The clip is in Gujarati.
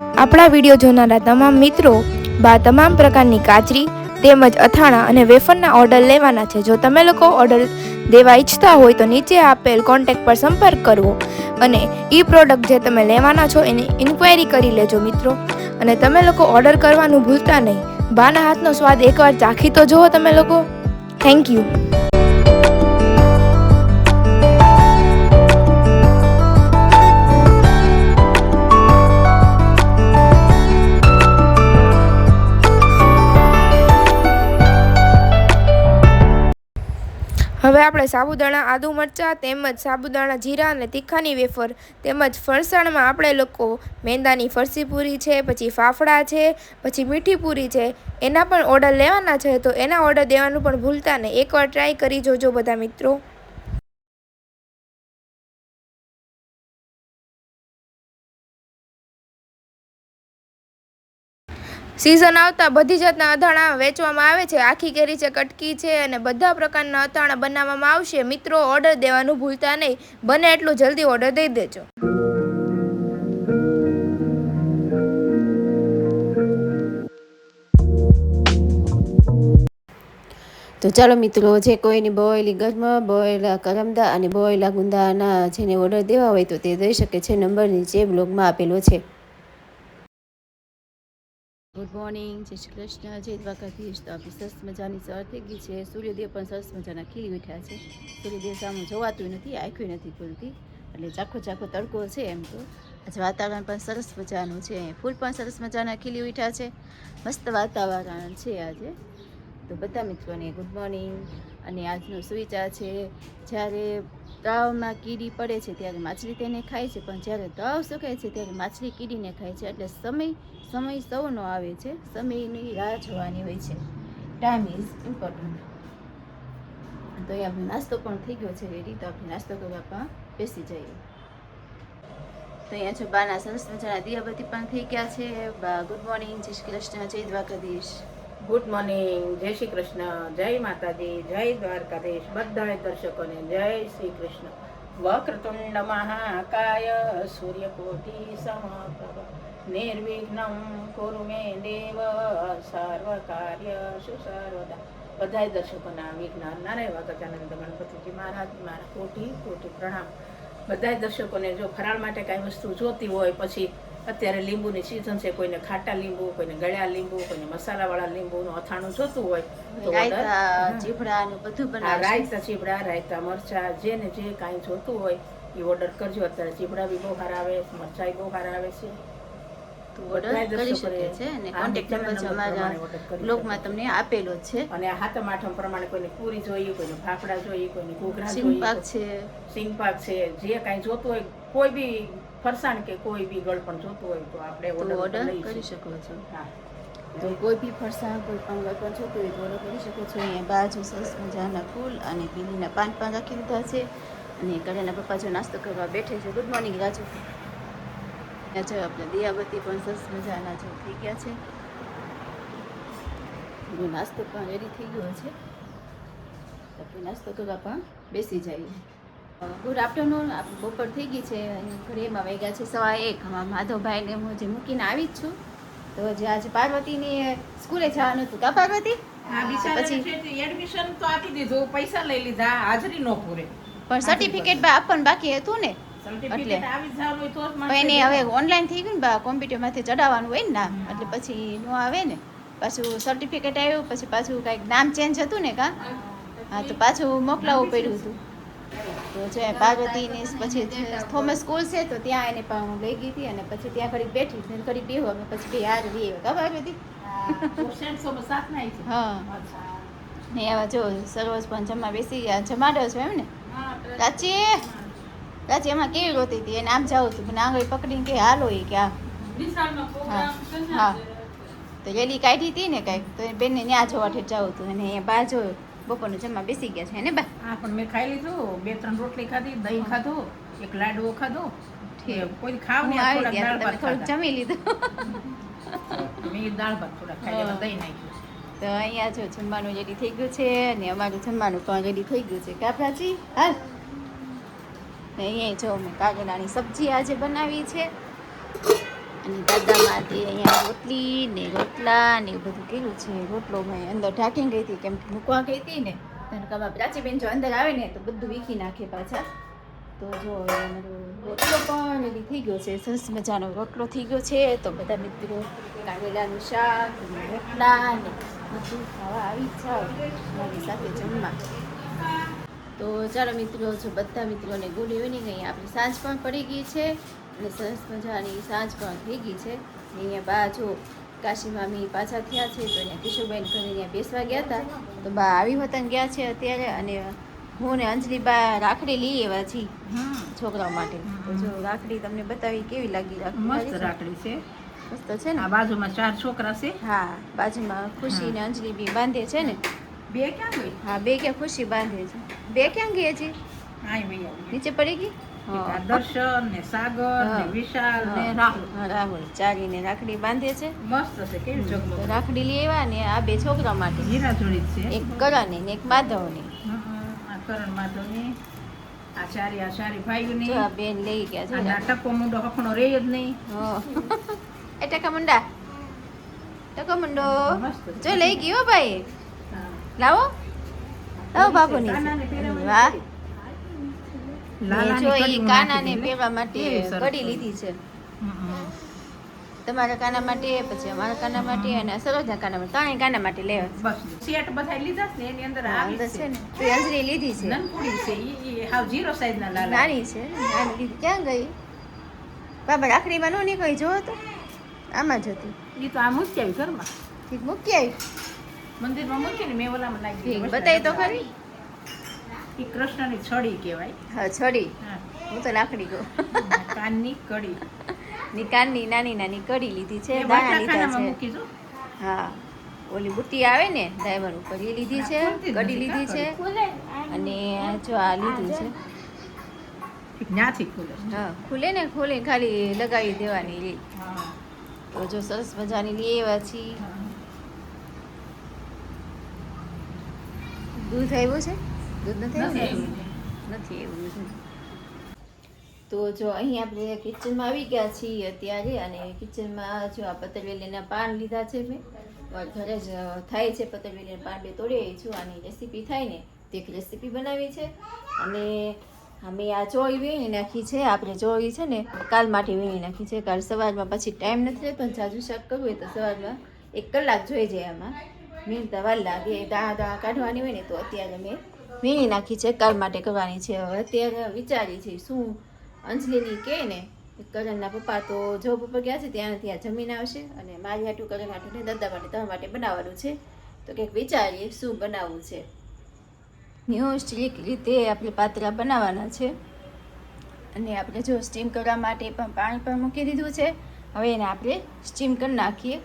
આપણા વિડીયો જોનારા તમામ મિત્રો તમામ પ્રકારની કાચરી તેમજ અથાણા અને વેફરના ઓર્ડર લેવાના છે। જો તમે લોકો ઓર્ડર દેવા ઈચ્છતા હોય તો નીચે આપેલ કોન્ટેક્ટ પર સંપર્ક કરવો અને એ પ્રોડક્ટ જે તમે લેવાના છો એની ઇન્ક્વાયરી કરી લેજો મિત્રો। અને તમે લોકો ઓર્ડર કરવાનું ભૂલતા નહીં। બાના હાથનો સ્વાદ એકવાર ચાખી તો જુઓ તમે લોકો। Thank you. હવે આપણે સાબુદાણા આદુ મરચાં તેમજ સાબુદાણા જીરા અને તીખાની વેફર તેમજ ફરસાણમાં આપણે લોકો મેંદાની ફરસી પૂરી છે, પછી ફાફડા છે, પછી મીઠી પૂરી છે, એના પણ ઓર્ડર લેવાના છે। તો એના ઓર્ડર દેવાનું પણ ભૂલતા નહીં। એકવાર ટ્રાય કરી જોજો બધા મિત્રો। સિઝન આવતા બધી જાતના અથાણા વેચવામાં આવે છે। આખી કેરી છે, કટકી છે અને બધા પ્રકારના અથાણા બનાવવામાં આવશે। મિત્રો ઓર્ડર દેવાનું ભૂલતા નહીં। બને એટલું જલ્દી ઓર્ડર દઈ દેજો। તો ચાલો મિત્રો, જે કોઈની બોયેલી ગરમા, બોયેલા કરમદા અને બોયેલા ગુંદાના જેને ઓર્ડર દેવા હોય તો તે દઈ શકે છે। નંબર નીચે બ્લોગમાં આપેલો છે। ગુડ મોર્નિંગ, જય શ્રી કૃષ્ણ, જય દ્વારકાધીશ। તો આપણી સરસ મજાની સવાર થઈ ગઈ છે। સૂર્યદેવ પણ સરસ મજાના ખીલી ઉઠ્યા છે। સૂર્યદેવ સામે જોવાતું નથી, આંખો નથી ખુલતી, એટલે ચાખો ચાખો તડકો છે। એમ તો આજે વાતાવરણ પણ સરસ મજાનું છે। ફૂલ પણ સરસ મજાના ખીલી ઉઠ્યા છે। મસ્ત વાતાવરણ છે આજે। તો બધા મિત્રોને ગુડ મોર્નિંગ। અને આજનો સુવિચાર છે, જ્યારે તળાવમાં કીડી પડે છે ત્યારે માછલી તેને ખાય છે, પણ જ્યારે તળાવ સુકાય છે ત્યારે માછલી કીડીને ખાય છે। એટલે સમય સૌનો આવે છે, સમયની રાહ જોવાની હોય છે। Time is important. તો એ આપણે નાસ્તો પણ થઈ ગયો છે રેડી। તો આપણે નાસ્તો કરવા પણ બેસી જઈએ। તો અહીંયા જો બાના સરસ મજાના દિયાબત્તી પણ થઈ ગયા છે। બા ગુડ મોર્નિંગ, જય શ્રી કૃષ્ણ, જય દ્વારકાધીશ। ગુડ મોર્નિંગ, જય શ્રી કૃષ્ણ, જય માતાજી, જય દ્વારકાધીશ। બધા દર્શકોને જય શ્રી કૃષ્ણ। વક્રતુંડ મહાકાય સૂર્યકોટી સમપ્રભ નિર્વિઘ્નમ કુરુ મે દેવ સર્વ કાર્યસુ સર્વદા। બધા દર્શકોના વિઘ્ન નારાયણ વાગજાનંદ ગણપતિજી મહારાજ મારા કોટી કોટી પ્રણામ। બધા દર્શકોને જો ફરાળ માટે કાંઈ વસ્તુ જોતી હોય, પછી અત્યારે લીંબુની સિઝન છે, કોઈને ખાટા લીંબુ, કોઈને ગળ્યા લીંબુ, કોઈને મસાલાવાળા લીંબુનું અથાણું જોતું હોય તો રાયતા, ચીભડાનું બધું બનાવશું। રાયતા, ચીભડા, રાયતા, મરચાં, જેને જે કાંઈ જોતું હોય એ ઓર્ડર કરજો। અત્યારે ચીભડા બી બહુ સારા આવે, મરચાં બહુ સારા આવે છે। ઓર્ડર કરી શકે છે અને કોન્ટેક્ટ નંબર છે અમારા બ્લોગમાં તમને આપેલો જ છે। અને આ હાતમ આઠમ પ્રમાણે કોઈને પૂરી જોઈએ, કોઈને ફાફડા જોઈએ, કોઈને ઘૂઘરા સિંગ જોઈએ, પાક છે, સિંગ પાક છે, જે કાંઈ જોતું હોય, કોઈ બી ફરસાણ કે કોઈ બી ગળપણ જોતું હોય તો આપણે ઓર્ડર કરી શકો છો। હા, તો કોઈ બી ફરસાણ, કોઈ પણ ગળપણ જોતું હોય તો ઓર્ડર કરી શકો છો। અહીંયા બાજુ સરસ મજાના ફૂલ અને બીલીના પાન પણ રાખી દીધા છે। અને કરેના પપ્પા જો નાસ્તો કરવા બેઠે છે। Good morning Raju. જો આપણે દિયાબત્તી પણ સરસ મજાના જો થઈ ગયા છે। નાસ્તો પણ રેડી થઈ ગયો છે। આપણે નાસ્તો કરવા પણ બેસી જઈએ। Good afternoon. બપોર થઈ ગઈ છે, ઘરેમાં વાગ્યા છે 1:15। માધવભાઈને હું જે મૂકીને આવી જ છું। તો જે આજે પાર્વતીની સ્કૂલે જવાનું હતું કા પાર્વતી? પછી એડમિશન તો આપી દીધું, પૈસા લઈ લીધા, હાજરી નો પૂરે, પણ સર્ટિફિકેટ આપવાનું બાકી હતું ને, એટલે એને હવે ઓનલાઈન થઈ ગયું ને બા, કોમ્પ્યુટરમાંથી ચડાવવાનું હોય ને નામ, એટલે પછી નો આવે ને। પાછું સર્ટિફિકેટ આવ્યું, પછી પાછું કાંઈક નામ ચેન્જ હતું ને કા, હા, તો પાછું મોકલાવવું પડ્યું હતું। તો જે પાર્વતીની પછી થોમસ સ્કૂલ છે તો ત્યાં એને પણ હું લઈ ગઈ હતી, અને પછી ત્યાં ઘડી બેઠી, ઘડી બેહો, અમે પછી બે હાર રહીએ કા પાર્વતી? હા, ને આવા જો સરોજ પણ જમવા બેસી ગયા, જમાડો છો એમ ને પ્રાચી? પ્રાચી એમાં કેવી રોતી હતી, એને આમ જાવું હતું, મને આંગળી પકડીને કે હાલો એ કે હા હા, તો રેલી કાઢી હતી ને કાંઈક, તો બેનને ત્યાં જોવા ઠેઠ જવું હતું, અને અહીંયા બહાર જો બપોરનું જમવા બેસી ગયા છે ને બા? હા, પણ મેં ખાઈ લીધું, 2-3 રોટલી ખાધી, દહીં ખાધું, એક લાડવો ખાધો, કોઈ ખાવ ને થોડુંક જમી લીધું, મેં દાળ ભાત થોડા ખાઈ લેવા, દહીં નાખ્યું। તો અહીંયા જો જમવાનું રેડી થઈ ગયું છે, અને અમારું જમવાનું પણ રેડી થઈ ગયું છે કા પ્રાચી? હાલ, અહીંયા જો મેં કાગડાની સબ્જી આજે બનાવી છે, અને દાદા માટે અહીંયા રોટલી ને રોટલા ને એવું બધું કર્યું છે. રોટલો મેં અંદર ઢાંકીને ગઈ હતી, કેમ કે મૂકવા ગઈ હતી ને તને પ્રાચીબેન જો અંદર આવે ને તો બધું વીખી નાખે પાછા. તો જો હવે અમારો રોટલો પણ રેડી થઈ ગયો છે, સરસ મજાનો રોટલો થઈ ગયો છે. તો બધા મિત્રો કારેલાનું શાક ને રોટલા ને બધું ખાવા આવી જાઓ મારી સાથે જમવા. તો ચાલો મિત્રો, જો બધા મિત્રોને ગુડ ઇવનિંગ. અહીંયા આપણી સાંજ પણ પડી ગઈ છે અને સરસ મજાની સાંજ પણ થઈ ગઈ છે. અહીંયા બા જો કાશી મામી પાછા થયા છે, તો અહીંયા કિશોરબેન ઘરે અહીંયા બેસવા ગયા હતા. તો બા આવી વતન ગયા છે અત્યારે, અને હું ને અંજલિ બા રાખડી લઈ આવ્યા છીએ છોકરાઓ માટે. તો જો રાખડી તમને બતાવી કેવી લાગી? મસ્ત રાખડી છે, મસ્ત છે ને. આ બાજુમાં 4 છોકરા છે. હા, બાજુમાં ખુશી ને અંજલિ બી બાંધે છે ને. બે ક્યાં ગઈ? હા, બે ક્યાં ખુશી બાંધે છે. બે ક્યાં ગઈ હજી? આય ભૈયા નીચે પડી ગઈ. હા, દર્શન ને સાગર ને વિશાલ ને રાહુલ. હા, રાહુલ ચારીને રાખડી બાંધે છે. મસ્ત છે, કેવી તો જગમગ. રાખડી લઈ આવ્યા ને આ બે છોકરા માટે, હીરા જોડી છે. એક કરણની ને એક માધવની. આ કરણ માધવની, આ સારી ભાઈઓની. જો આ બેન લઈ ગયા છે. અને આ ટકો મુંડો હખણો રે જ નહીં. હા. એ ટકા મુંડા, ટકો મુંડો મસ્ત છે. જો લઈ ગયો ભાઈ. હા. લાવો લાવો બાબુની. કાનાને પહેરાવવાની વાહ. કડી. ને લાલાની જો કડી એ હું કાનાને નાખી દઈ. પહેરવા માટે કેવી સરસ કડી કડી. લીધી છે. હમ. તમારા કાના માટે, પછી અમારા કાના માટે અને સરોજના કાના માટે, ત્રણેય કાના માટે લેવા. બસ સેટ બધા લીધા છે ને એની અંદર આવી અંદર છે છે ને તો એ અંજલી લીધી છે. નનકુડી છે ઈ હાવ 0 સાઈઝ ના લાલા. નાની છે ને, નાની લીધી. ક્યાં ગઈ બાબા? રાખડીમાં નો નીકળી, જો તો આમાં જ હતી. ઈ તો આ મૂકી આવી ઘરમાં, ઠીક, મૂકી આવી. મંદિરમાં મૂકીને મેં ઓલામાં નાખી ઠીક, દીધી. બતાવી તો ખરી. ઈ કૃષ્ણની છડી કહેવાય. હા, છડી. હા. હું તો લાકડી કહું. કાનની કડી. ની કાનની નાની નાની કડી લીધી છે, એ દાણા બાટલા લીધા ખાનામાં છે. મૂકી જો. હા, ઓલી બુટ્ટી આવે ને ડાયમંડ ઉપર, એ લીધી છે, ખુલતી જ કડી નથી, લીધી છે. અને જો આ લીધું છે. ન્યાથી ખુલે. હા, ખુલે ને, ખોલે ખાલી લગાવી દેવાની રે. હા. તો જો સરસ મજાની લઈ આવ્યા છીએ. દૂધ આવ્યું છે? દૂધ નથી નથી આવ્યું? આવ્યું. નથી આવ્યું. તો જો અહીં આપણે કિચનમાં આવી ગયા છીએ અત્યારે, અને કિચનમાં જો આ પતરવેલીના પાન લીધા છે મેં. મારા ઘરે જ થાય છે પતરવેલીના પાન, બે તોડી આવી છું. આની રેસીપી થાય ને તો એક રેસીપી બનાવી છે. અને અમે આ ચોળી વીણી નાખી છે. આપણે ચોળી છે ને કાલ માટે વીણી નાખી છે, કાલ સવારમાં પછી ટાઈમ નથી રહેતો ને જાજુ શાક કરવું હોય તો સવારમાં 1 કલાક જોઈ જાય. આમાં વીણતા વાર લાગે, દાણા કાઢવાની હોય ને, તો અત્યારે મેં વીણી નાખી છે, કાલ માટે કરવાની છે. હવે અત્યારે વિચારી છે શું અંજલિની કહે ને, કરણના પપ્પા તો જોબ ઉપર ગયા છે, ત્યાં જમીન આવશે, અને મારી હાટું કરણ હાટું ને દાદા માટે તમારા માટે બનાવવાનું છે. તો કંઈક વિચારીએ શું બનાવવું છે. વ્યવસ્થિત રીતે આપણે પાતરા બનાવવાના છે. અને આપણે જો સ્ટીમ કરવા માટે પણ પાણી પણ મૂકી દીધું છે. હવે એને આપણે સ્ટીમ કરી નાખીએ.